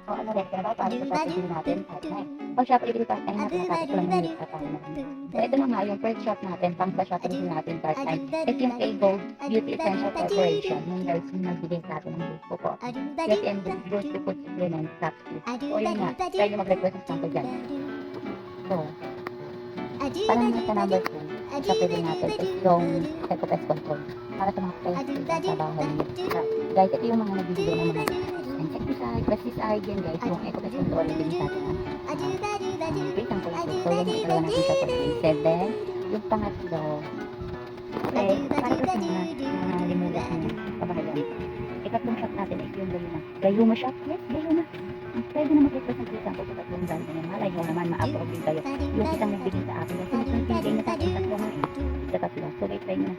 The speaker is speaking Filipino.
O ano rin, kaya para sa strategy natin, pag shopping part time na pinatapos ko lang yung list tayo naman. So ito na nga yung first shop natin, pang sa shopping natin part time. Ito yung K-Gold Beauty Essential Corporation, yung nurse yung nagbigay sa atin ng list ko po. Beauty and Boost to Food Supplement Capsule. So yun nga, try nyo mag-request ng sample dyan. So, para naman sa number 2, shopping natin is yung Ecopest Control. Para sa mga pest sa bahay niyo. Guys, ito yung mga nagbibigay ng mga insecticide, pesticide, yan guys, yung Ecopest Control yung bigay sa atin. Wait lang po ito. So, yung dalawa natin sa pag-save. Then, yung pangatlo, okay, para sa mga limulat niya, kabahayan. Ikatlong shop natin is yung Gayuma. Gayuma shop? Yes, Gayuma. Pwede na mag-request ng isang po sa tatlong brand na yan. Malay nyo naman, ma-approve din kayo. Yung isang nagbigay sa akin, kasi mas nagbigay na sa akin tatlong sa tatlo. So, wait, try nyo na.